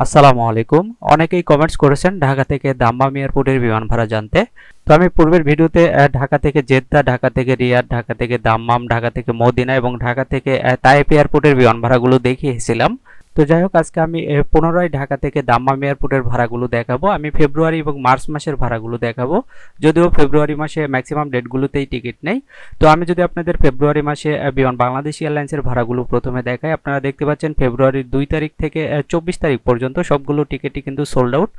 আসসালামু আলাইকুম। অনেকেই কমেন্টস করেছেন ঢাকা থেকে দাম্মাম এয়ারপোর্টের বিমান ভাড়া জানতে। তো আমি পূর্বের ভিডিওতে ঢাকা থেকে জেদ্দা, ঢাকা থেকে রিয়াদ, ঢাকা থেকে দাম্মাম, ঢাকা থেকে মদিনা এবং ঢাকা থেকে তায়েফ এয়ারপোর্টের বিমান ভাড়াগুলো দেখিয়েছিলাম। তো যাই হোক, আজকে আমি পুনরায় ঢাকা থেকে দাম্মাম এয়ারপোর্টের ভাড়াগুলো দেখাবো। আমি ফেব্রুয়ারি এবং মার্চ মাসের ভাড়াগুলো দেখাবো, যদিও ফেব্রুয়ারি মাসে ম্যাক্সিমাম ডেটগুলোতেই টিকিট নেই। তো আমি যদি আপনাদের ফেব্রুয়ারি মাসে বিমান বাংলাদেশ এয়ারলাইন্সের ভাড়াগুলো প্রথমে দেখাই, আপনারা দেখতে পাচ্ছেন ফেব্রুয়ারির 2 তারিখ থেকে 24 তারিখ পর্যন্ত সবগুলো টিকিটই কিন্তু সোল্ড আউট।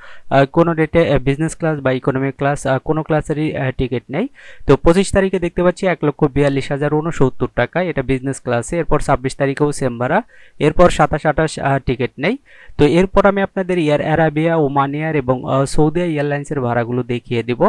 কোনো ডেটে বিজনেস ক্লাস বা ইকোনমি ক্লাস কোনো ক্লাসেরই টিকিট নেই। তো 25 তারিখে দেখতে পাচ্ছি 1,42,069 টাকা, এটা বিজনেস ক্লাসে। এরপর 26 তারিখেও সেম ভাড়া। এরপর 27-28 টিকিট নেই। তো এরপর আমি আপনাদের এয়ার আরাবিয়া, ওমান এয়ার এবং সৌদি এয়ারলাইন্সের ভাড়াগুলো দেখিয়ে দিব।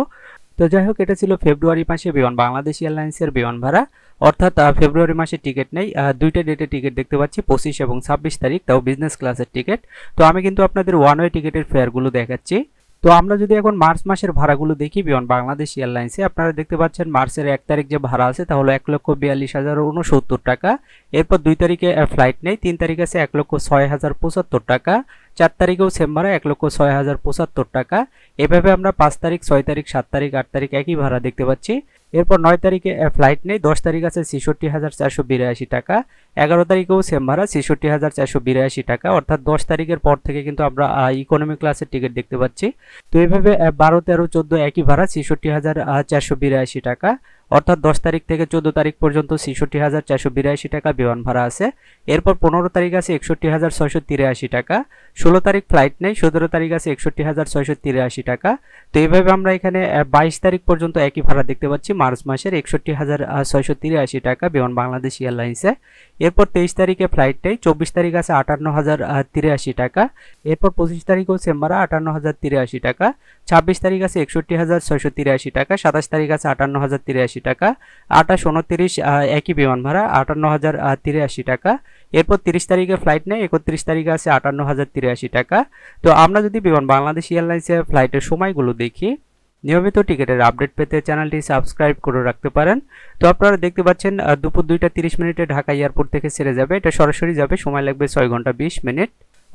তো যাই হোক, এটা ছিল ফেব্রুয়ারি মাসে বিমান বাংলাদেশ এয়ারলাইন্সের বিমান ভাড়া, অর্থাৎ ফেব্রুয়ারি মাসে টিকিট নেই। দুইটা ডেটে টিকিট দেখতে পাচ্ছি, 25 এবং 26 তারিখ, তাও বিজনেস ক্লাসের টিকিট। তো আমি কিন্তু আপনাদের ওয়ান ওয়ে টিকিটের ফেয়ারগুলো দেখাচ্ছি। তো আমরা যদি এখন মার্চ মাসের ভাড়াগুলো দেখি বিমান বাংলাদেশ এয়ারলাইন্সে, আপনারা দেখতে পাচ্ছেন মার্চের 1 তারিখ যে ভাড়া আছে তা হলো 1,42,069 টাকা। এরপর 2 তারিখে ফ্লাইট নেই, 3 তারিখ আছে 1,06,075 টাকা, 4 তারিখেও সেম ভাড়া 1,06,075 টাকা। এভাবে আমরা 5 তারিখ, 6 তারিখ, 7 তারিখ, 8 তারিখ একই ভাড়া দেখতে পাচ্ছি। এরপর 9 তারিখে ফ্লাইট নেই, 10 তারিখ আছে 66,482 টাকা, 11 তারিখেও সেম ভাড়া 66,482 টাকা, অর্থাৎ 10 তারিখের পর থেকে কিন্তু আমরা ইকোনমি ক্লাসের টিকিট দেখতে পাচ্ছি। তো এইভাবে 12, 13, 14 একই ভাড়া 66,482 টাকা, অর্থাৎ 10 তারিখ থেকে 14 তারিখ পর্যন্ত 66,482 টাকা বিমান ভাড়া আছে। এরপর 15 তারিখ আছে 61,683 টাকা, 16 তারিখ ফ্লাইট নেই, 17 তারিখ আছে 61,683 টাকা। তো এইভাবে আমরা এখানে 22 তারিখ পর্যন্ত একই ভাড়া দেখতে পাচ্ছি মার্চ মাসের 61,683 টাকা বিমান বাংলাদেশ এয়ারলাইন্সে। এরপর 23 তারিখে ফ্লাইট নেই, 24 তারিখ আছে 58,083 টাকা। এরপর 25 তারিখেও সেম ভাড়া 58,083 টাকা, 26 তারিখ আছে 61,683 টাকা, 27 তারিখ আছে 58,083 টাকা, 28, 29 একই বিমান ভাড়া 58,083 টাকা। এরপর 30 তারিখে ফ্লাইট নেই, 31 তারিখে আছে 58,083 টাকা। তো আমরা যদি বিমান বাংলাদেশ এয়ারলাইন্সের ফ্লাইটের সময়গুলো দেখি, নিয়মিত টিকিটের আপডেট পেতে চ্যানেলটি সাবস্ক্রাইব করে রাখতে পারেন। তো আপনারা দেখতে পাচ্ছেন দুপুর 2:30 ঢাকা এয়ারপোর্ট থেকে ছেড়ে যাবে, এটা সরাসরি যাবে, সময় লাগবে 6 ঘন্টা 20 মিনিট,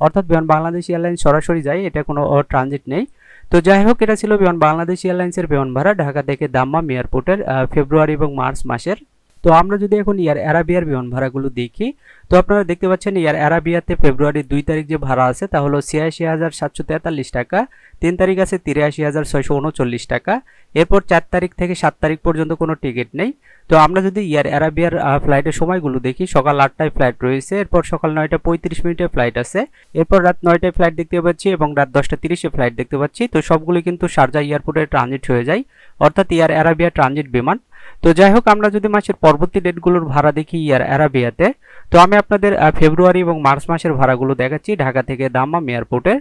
অর্থাৎ বিমান বাংলাদেশ এয়ারলাইন্স সরাসরি যায়, এটা কোনো ট্রানজিট নেই। তো যাই হোক, এটা ছিল বিমান বাংলাদেশ এয়ারলাইন্সের বিমান ভাড়া ঢাকা থেকে দাম্মাম এয়ারপোর্টের ফেব্রুয়ারি এবং মার্চ মাসের। তো আমরা যদি এখন এয়ার আরাবিয়ার বিমান ভাড়াগুলো দেখি, তো আপনারা দেখতে পাচ্ছেন এয়ার আরাবিয়াতে ফেব্রুয়ারির 2 তারিখ যে ভাড়া আছে তা হলো 86,743 টাকা, 3 তারিখ আছে 83,639 টাকা। এরপর 4 তারিখ থেকে 7 তারিখ পর্যন্ত কোনো টিকিট নেই। তো আমরা যদি এয়ার আরাবিয়ার ফ্লাইটের সময়গুলো দেখি, সকাল 8টায় ফ্লাইট রয়েছে, এরপর সকাল 9:35 ফ্লাইট আছে, এরপর রাত 9টায় ফ্লাইট দেখতে পাচ্ছি এবং রাত 10:30 ফ্লাইট দেখতে পাচ্ছি। তো সবগুলো কিন্তু শারজা এয়ারপোর্টে ট্রানজিট হয়ে যায়, অর্থাৎ এয়ার আরাবিয়া ট্রানজিট বিমান। তো যাই হোক, আমরা যদি মাসের পরবর্তী ডেটগুলোর ভাড়া দেখি এয়ার আরাবিয়াতে, তো আমি আপনাদের ফেব্রুয়ারি এবং মার্চ মাসের ভাড়াগুলো দেখাচ্ছি ঢাকা থেকে দাম্মাম এয়ারপোর্টে।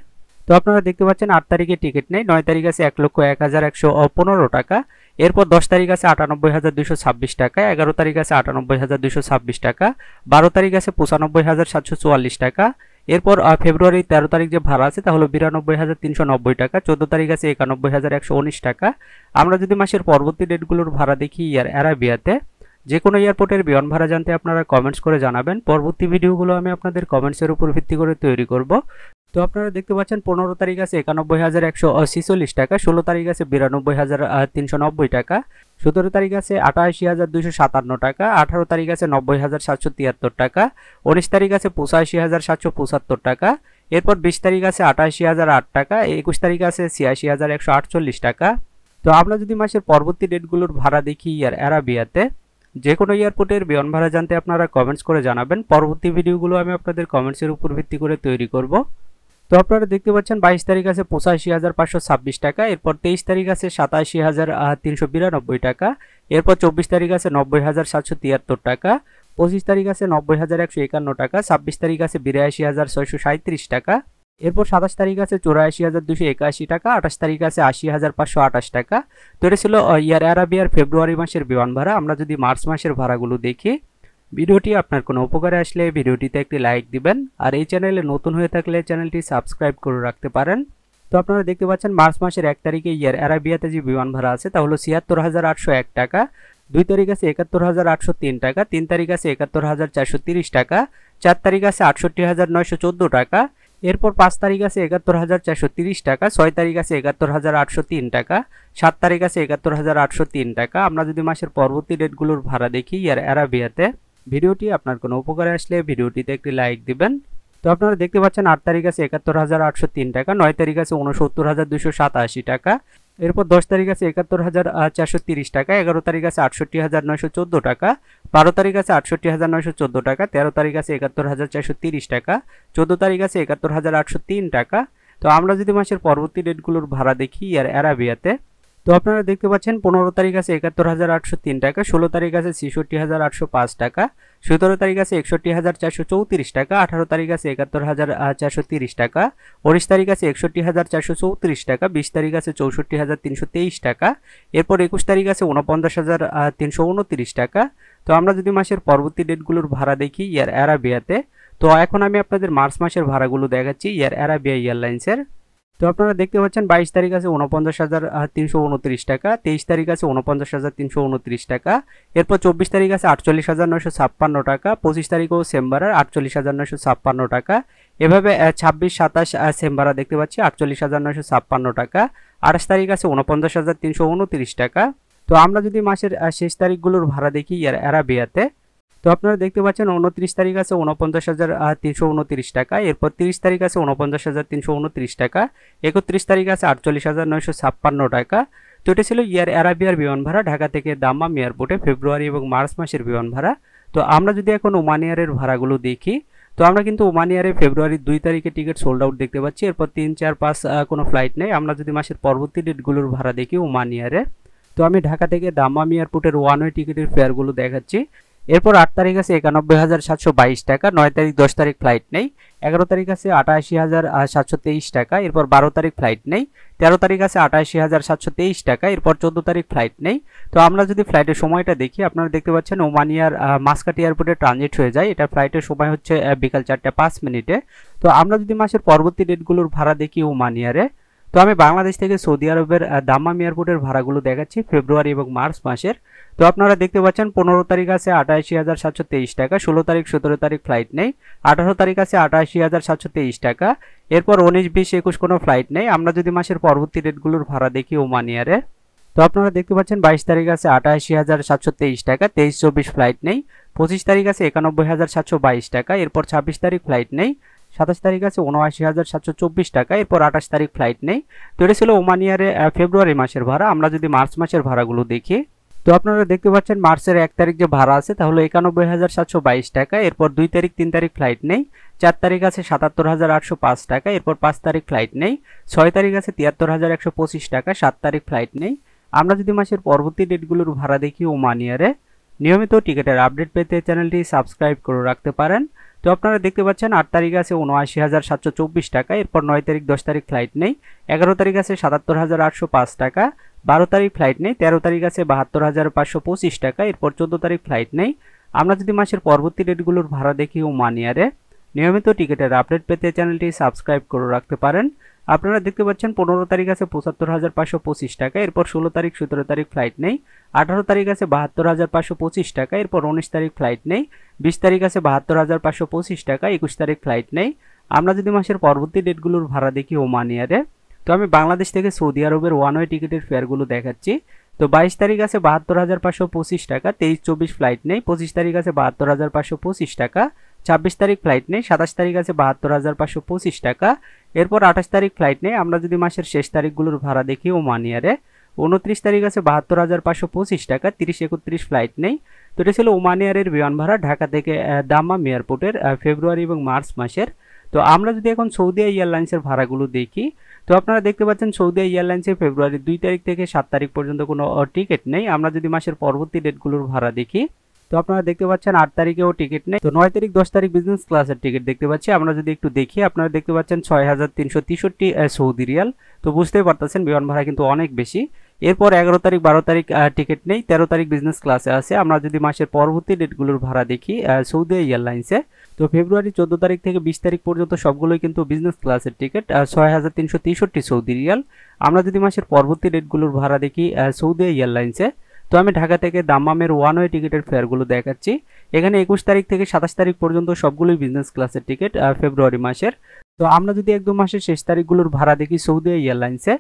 তো আপনারা দেখতে পাচ্ছেন 8 তারিখে টিকিট নেই, 9 তারিখ আছে 1,01,115 টাকা, এরপর 10 তারিখ আছে 98,226 টাকা, 11 তারিখ আছে 98,226 টাকা, 12 তারিখ আছে 95,744 টাকা। এরপর ফেব্রুয়ারি 13 তারিখ যে ভাড়া আছে তা হলো 92,390 টাকা, 14 তারিখ আছে 91,119 টাকা। আমরা যদি মাসের পরবর্তী ডেটগুলোর ভাড়া দেখি এয়ার আরাবিয়াতে, যে কোনো এয়ারপোর্টের বিমান ভাড়া জানতে আপনারা কমেন্টস করে জানাবেন, পরবর্তী ভিডিওগুলো আমি আপনাদের কমেন্টসের উপর ভিত্তি করে তৈরি করব। তো আপনারা দেখতে পাচ্ছেন 15 তারিখ আছে 91,146 টাকা, 16 তারিখ আছে 92,390 টাকা, 17 তারিখ আছে 88,257 টাকা, 18 তারিখ আছে 90,773 টাকা, 19 তারিখ আছে 85,775 টাকা। এরপর 20 তারিখ আছে 88,008 টাকা, 21 তারিখ আছে 86,148 টাকা। তো আমরা যদি মাসের পরবর্তী ডেটগুলোর ভাড়া দেখি এয়ার আরাবিয়াতে, যে কোনো এয়ারপোর্টের বিমান ভাড়া জানতে আপনারা কমেন্টস করে জানাবেন, পরবর্তী ভিডিওগুলো আমি আপনাদের কমেন্টসের উপর ভিত্তি করে তৈরি করব। তো আপনারা দেখতে পাচ্ছেন 22 তারিখ আছে 85,526 টাকা, এরপর 23 তারিখ আছে 87,392 টাকা, এরপর 24 তারিখ আছে 90,773 টাকা, 25 তারিখ আছে 90,151 টাকা, 26 তারিখ আছে 82,637 টাকা, এরপর 27 তারিখ আছে 84,281 টাকা, 28 তারিখ আছে 80,528 টাকা। তো এটা ছিল এয়ার আরাবিয়ার ফেব্রুয়ারি মাসের বিমান ভাড়া। আমরা যদি মার্চ মাসের ভাড়াগুলো দেখি, ভিডিওটি আপনার কোনো উপকারে আসলে ভিডিওটিতে একটি লাইক দিবেন, আর এই চ্যানেলে নতুন হয়ে থাকলে চ্যানেলটি সাবস্ক্রাইব করে রাখতে পারেন। তো আপনারা দেখতে পাচ্ছেন মার্চ মাসের 1 তারিখে এয়ার আরাবিয়াতে যে বিমান ভাড়া আছে তা হলো ৭৬,৮০১ টাকা, 2 তারিখ আছে ৭১,৮০৩ টাকা, 3 তারিখ আছে ৭১,৪30 টাকা, 4 তারিখ আছে ৬৮,৯১৪ টাকা, এরপর 5 তারিখ আছে ৭১,৪৩০ টাকা, 6 তারিখ আছে ৭১,৮০৩ টাকা, 7 তারিখ আছে ৭১,৮০৩ টাকা। আমরা যদি মাসের পরবর্তী ডেটগুলোর ভাড়া দেখি এয়ার অ্যারাবিয়াতে, ভিডিওটি আপনার কোনো উপকারে আসলে ভিডিওটিতে একটি লাইক দিবেন। তো আপনারা দেখতে পাচ্ছেন 8 তারিখ আছে ৭১,৮০৩ টাকা, 9 তারিখ আছে ৬৯,২৮৭ টাকা, এরপর 10 তারিখ আছে ৭১,৪৩০ টাকা, 11 তারিখ আছে ৬৮,৯১৪ টাকা, 12 তারিখ আছে ৬৮,৯১৪ টাকা, 13 তারিখ আছে ৭১,৪৩০ টাকা, 14 তারিখ আছে ৭১,৮০৩ টাকা। তো আমরা যদি মাসের পরবর্তী ডেটগুলোর ভাড়া দেখি এয়ার অ্যারাবিয়াতে, তো আপনারা দেখতে পাচ্ছেন 15 তারিখ আছে ৭১,৮০৩ টাকা, 16 তারিখ আছে ৬৬,৮০৫ টাকা, 17 তারিখ আছে ৬১,৪৩৪ টাকা, 18 তারিখ আছে ৭১,৪৩০ টাকা, 19 তারিখ আছে ৬১,৪34 টাকা, 20 তারিখ আছে ৬৪,৩23 টাকা, এরপর 21 তারিখ আছে ৪৯,৩29 টাকা। তো আমরা যদি মাসের পরবর্তী ডেটগুলোর ভাড়া দেখি এয়ার অ্যারাবিয়াতে, তো এখন আমি আপনাদের মার্চ মাসের ভাড়াগুলো দেখাচ্ছি এয়ার অ্যারাবিয়া এয়ারলাইন্সের। তো আপনারা দেখতে পাচ্ছেন 22 তারিখ আছে ৪৯,৩29 টাকা, 23 তারিখ আছে ৪৯,৩29 টাকা, এরপর 24 তারিখ আছে ৪৮,৯৫৬ টাকা, 25 তারিখও সেম্বারের ৪৮,৯৫৬ টাকা, এভাবে 26, 27 সেম্বারা দেখতে পাচ্ছি ৪৮,৯৫৬ টাকা, 28 তারিখ আছে ৪৯,৩29 টাকা। তো আমরা যদি মাসের শেষ তারিখগুলোর ভাড়া দেখি এয়ার অ্যারাবিয়াতে, তো আপনারা দেখতে পাচ্ছেন 29 তারিখ আছে ৪৯,৩29 টাকা, এরপর 30 তারিখ আছে ৪৯,৩29 টাকা, 31 তারিখ আছে ৪৮,৯৫৬ টাকা। তো এটা ছিল এয়ার অ্যারাবিয়ার বিমান ভাড়া ঢাকা থেকে দাম্মাম এয়ারপোর্টে ফেব্রুয়ারি এবং মার্চ মাসের বিমান ভাড়া। তো আমরা যদি এখন ওমান এয়ারের ভাড়াগুলো দেখি, তো আমরা কিন্তু ওমান এয়ারে ফেব্রুয়ারির 2 তারিখে টিকিট সোল্ড আউট দেখতে পাচ্ছি, এরপর 3, 4, 5 কোনো ফ্লাইট নেই। আমরা যদি মাসের পরবর্তী ডেটগুলোর ভাড়া দেখি ওমান এয়ারে, তো আমি ঢাকা থেকে দাম্মাম এয়ারপোর্টের ওয়ান ওয়ে টিকিটের ফেয়ারগুলো দেখাচ্ছি। এরপর 8 তারিখ আছে ৯১,৭২২ টাকা, 9 তারিখ 10 তারিখ ফ্লাইট নেই, 11 তারিখ আছে ৮৮,৭২৩ টাকা, এরপর 12 তারিখ ফ্লাইট নেই, 13 তারিখ আছে ৮৮,৭২৩ টাকা, এরপর 14 তারিখ ফ্লাইট নেই। তো আমরা যদি ফ্লাইটের সময়টা দেখি, আপনারা দেখতে পাচ্ছেন ওমান এয়ার মাসকাট এয়ারপোর্টে ট্রানজিট হয়ে যায়, এটা ফ্লাইটের সময় হচ্ছে বিকাল 4টা 5 মিনিটে। তো আমরা যদি মাসের পরবর্তী ডেটগুলোর ভাড়া দেখি ওমান এয়ারে, তো আমি বাংলাদেশ থেকে সৌদি আরবের দাম্মাম এয়ারপোর্টের ভাড়াগুলো দেখাচ্ছি ফেব্রুয়ারি এবং মার্চ মাসের। তো আপনারা দেখতে পাচ্ছেন 15 তারিখ আছে ৮৮,৭২৩ টাকা, 16 তারিখ 17 তারিখ ফ্লাইট নেই, 18 তারিখ আছে ৮৮,৭২৩ টাকা, এরপর 19, 20, 21 কোনো ফ্লাইট নেই। আমরা যদি মাসের পরবর্তী ডেটগুলোর ভাড়া দেখি ওমান এয়ারে, তো আপনারা দেখতে পাচ্ছেন 22 তারিখ আছে ৮৮,৭২৩ টাকা, 23, 24 ফ্লাইট নেই, 25 তারিখ আছে ৯১,৭২২ টাকা, এরপর 26 তারিখ ফ্লাইট নেই, 27 তারিখ আছে ৭৯,৭২৪ টাকা, এরপর 28 তারিখ ফ্লাইট নেই। তো এটা ছিল ওমান এয়ারে ফেব্রুয়ারি মাসের ভাড়া। আমরা যদি মার্চ মাসের ভাড়াগুলো দেখি, তো আপনারা দেখতে পাচ্ছেন মার্চের 1 তারিখ যে ভাড়া আছে তাহলে ৯১,৭২২ টাকা, এরপর 2 তারিখ 3 তারিখ ফ্লাইট নেই, 4 তারিখ আছে ৭৭,৮০৫ টাকা, এরপর 5 তারিখ ফ্লাইট নেই, 6 তারিখ আছে ৭৩,১২৫ টাকা, 7 তারিখ ফ্লাইট নেই। আমরা যদি মাসের পরবর্তী ডেটগুলোর ভাড়া দেখি ওমান এয়ারে, নিয়মিত টিকিটের আপডেট পেতে চ্যানেলটি সাবস্ক্রাইব করে রাখতে পারেন। তো আপনারা দেখতে পাচ্ছেন 8 তারিখ আছে ৭৯,৭২৪ টাকা, এরপর 9 তারিখ 10 তারিখ ফ্লাইট নেই, 11 তারিখ আছে ৭৭,৮০৫ টাকা, 12 তারিখ ফ্লাইট নেই, 13 তারিখ আছে ৭২,৫২৫ টাকা, এরপর 14 তারিখ ফ্লাইট নেই। আমরা যদি মাসের পরবর্তী ডেটগুলোর ভাড়া দেখি ওমান এয়ারে, নিয়মিত টিকিটের আপডেট পেতে চ্যানেলটি সাবস্ক্রাইব করে রাখতে পারেন। আপনারা দেখতে পাচ্ছেন 15 তারিখ আছে ৭৫,৫২৫ টাকা, এরপর 16 তারিখ 17 তারিখ ফ্লাইট নেই, 18 তারিখ আছে ৭২,৫২৫ টাকা, এরপর 19 তারিখ ফ্লাইট নেই, 20 তারিখ আছে ৭২,৫২৫ টাকা, 21 তারিখ ফ্লাইট নেই। আমরা যদি মাসের পরবর্তী ডেটগুলোর ভাড়া দেখি ওমান এয়ারে, তো আমি বাংলাদেশ থেকে সৌদি আরবের ওয়ান ওয়ে টিকিটের ফেয়ারগুলো দেখাচ্ছি। তো 22 তারিখ আছে ৭২,৫২৫ টাকা, 23, 24 ফ্লাইট নেই, 25 তারিখ আছে ৭২,৫২৫ টাকা, 26 তারিখ ফ্লাইট নেই, 27 তারিখ আছে ৭২,৫২৫ টাকা, এরপর 28 তারিখ ফ্লাইট নেই। আমরা যদি মাসের শেষ তারিখগুলোর ভাড়া দেখি ওমান এয়ারে, 29 তারিখ আছে ৭২,৫২৫ টাকা, 30, 31 ফ্লাইট নেই। তো এটা ছিল ওমান এয়ারের বিমান ভাড়া ঢাকা থেকে দাম্মাম এয়ারপোর্টের ফেব্রুয়ারি এবং মার্চ মাসের। তো আমরা যদি এখন সৌদি এয়ারলাইন্সের ভাড়াগুলো দেখি, তো আপনারা দেখতে পাচ্ছেন সৌদি এয়ারলাইন্সে ফেব্রুয়ারির 2 তারিখ থেকে 7 তারিখ পর্যন্ত কোনো টিকিট নেই। আমরা যদি মাসের পরবর্তী ডেটগুলোর ভাড়া দেখি, তো আপনারা দেখতে পাচ্ছেন 8 তারিখেও টিকিট নেই। তো 9 তারিখ 10 তারিখ বিজনেস ক্লাসের টিকিট দেখতে পাচ্ছি। আমরা যদি একটু দেখি, আপনারা দেখতে পাচ্ছেন 6,363 সৌদি রিয়াল। তো বুঝতেই পারতেছেন বিমান ভাড়া কিন্তু অনেক বেশি। এরপর 11 তারিখ 12 তারিখ টিকিট নেই, 13 তারিখ বিজনেস ক্লাসে আছে। আমরা যদি মাসের পরবর্তী ডেটগুলোর ভাড়া দেখি সৌদি এয়ারলাইন্সে, তো ফেব্রুয়ারি 14 তারিখ থেকে 20 তারিখ পর্যন্ত সবগুলোই কিন্তু বিজনেস ক্লাসের টিকিট, 6,363 সৌদি রিয়াল। আমরা যদি মাসের পরবর্তী ডেটগুলোর ভাড়া দেখি সৌদি এয়ারলাইন্সে, তো আমি ঢাকা থেকে দাম্মামের ওয়ান ওয়ে টিকিটের ফেয়ারগুলো দেখাচ্ছি। এখানে 21 তারিখ থেকে 27 তারিখ পর্যন্ত সবগুলোই বিজনেস ক্লাসের টিকিট ফেব্রুয়ারি মাসের। তো আমরা যদি একদম মাসের শেষ তারিখগুলোর ভাড়া দেখি সৌদি এয়ারলাইন্সে,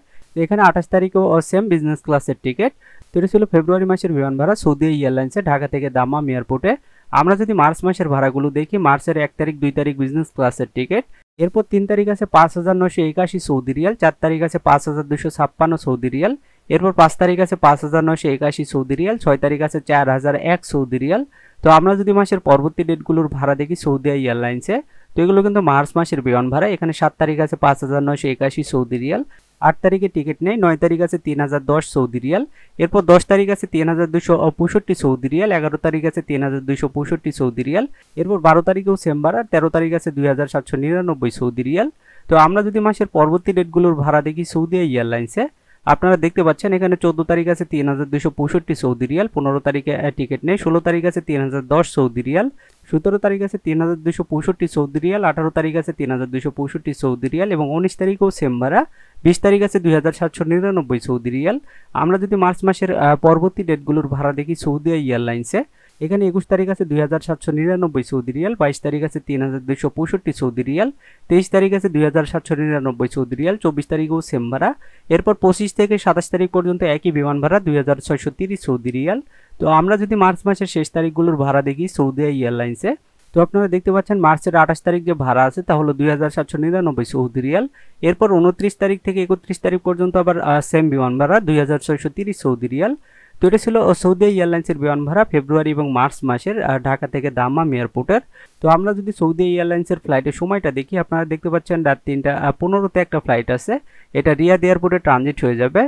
এখানে 28 তারিখেও সেম বিজনেস ক্লাসের টিকিট। তো এটা ছিল ফেব্রুয়ারি মাসের বিমান ভাড়া সৌদি এয়ারলাইন্সে ঢাকা থেকে দাম্মাম এয়ারপোর্টে। আমরা যদি মার্চ মাসের ভাড়াগুলো দেখি, মার্চের 1 তারিখ 2 তারিখ বিজনেস ক্লাসের টিকিট, এরপর 3 তারিখ আছে 5,981 সৌদি রিয়াল, 4 তারিখ আছে 5,256 সৌদি রিয়াল, এরপর 5 তারিখ আছে 5,981 সৌদি রিয়াল, 6 তারিখ আছে 4,001 সৌদি রিয়াল। তো আমরা যদি মাসের পরবর্তী ডেটগুলোর ভাড়া দেখি সৌদি এয়ারলাইন্সে, তো এগুলো কিন্তু মার্চ মাসের বিমান ভাড়া। এখানে 7 তারিখ আছে 5,981 সৌদি রিয়াল, 8 তারিখে টিকিট নেই, 9 তারিখ আছে 3,010 সৌদি রিয়াল, এরপর 10 তারিখ আছে 3,265 সৌদি রিয়াল, 11 তারিখ আছে 3,265 সৌদি রিয়াল, এরপর 12 তারিখেও সেম ভাড়া, 13 তারিখ আছে 2,799 সৌদি রিয়াল। তো আমরা যদি মাসের পরবর্তী ডেটগুলোর ভাড়া দেখি সৌদি এয়ারলাইন্সে, আপনারা দেখতে পাচ্ছেন এখানে 14 তারিখ আছে 3,265 সৌদি রিয়াল, 15 তারিখে টিকিট নেই, 16 তারিখ আছে 3,010 সৌদি রিয়াল, 17 তারিখ আছে 3,265 সৌদি রিয়াল, 18 তারিখ আছে 3,265 সৌদি রিয়াল এবং 19 তারিখেও সেম ভাড়া, 20 তারিখ আছে 2,799 সৌদি রিয়াল। আমরা যদি মার্চ মাসের পরবর্তী ডেটগুলোর ভাড়া দেখি সৌদি এয়ারলাইন্সে, এখানে 21 তারিখ আছে 2,799 সৌদি রিয়াল, 22 তারিখ আছে 3,265 সৌদি রিয়াল, 23 তারিখ আছে 2,799 সৌদি রিয়াল, 24 তারিখেও সেম ভাড়া, এরপর 25 থেকে 27 তারিখ পর্যন্ত একই বিমান ভাড়া 2,630 সৌদি রিয়াল। তো আমরা যদি মার্চ মাসের শেষ তারিখগুলোর ভাড়া দেখি সৌদি এয়ারলাইন্সে, তো আপনারা দেখতে পাচ্ছেন মার্চের 28 তারিখ যে ভাড়া আছে তা হলো 2,799 সৌদি রিয়াল, এরপর 29 তারিখ থেকে 31 তারিখ পর্যন্ত আবার সেম বিমান ভাড়া 2,630 সৌদি রিয়াল। তো এটা ছিল সৌদি এয়ারলাইন্সের বিমান ভাড়া ফেব্রুয়ারি এবং মার্চ মাসের ঢাকা থেকে দাম্মাম এয়ারপোর্টের। তো আমরা যদি সৌদি এয়ারলাইন্সের ফ্লাইটের সময়টা দেখি, আপনারা দেখতে পাচ্ছেন রাত 3:15-তে একটা ফ্লাইট আছে, এটা রিয়াদ এয়ারপোর্টে ট্রানজিট হয়ে যাবে।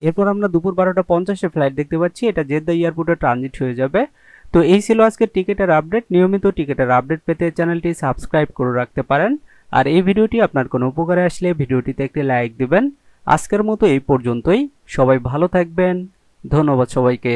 এরপর আমরা দুপুর 12:50-এ ফ্লাইট দেখতে পাচ্ছি, এটা জেদ্দা এয়ারপোর্টে ট্রানজিট হয়ে যাবে। তো এই ছিল আজকের টিকিটের আপডেট। নিয়মিত টিকিটের আপডেট পেতে চ্যানেলটি সাবস্ক্রাইব করে রাখতে পারেন। আর এই ভিডিওটি আপনার কোনো উপকারে আসলে ভিডিওটিতে একটি লাইক দিবেন। আজকের মতো এই পর্যন্তই, সবাই ভালো থাকবেন, ধন্যবাদ সবাইকে।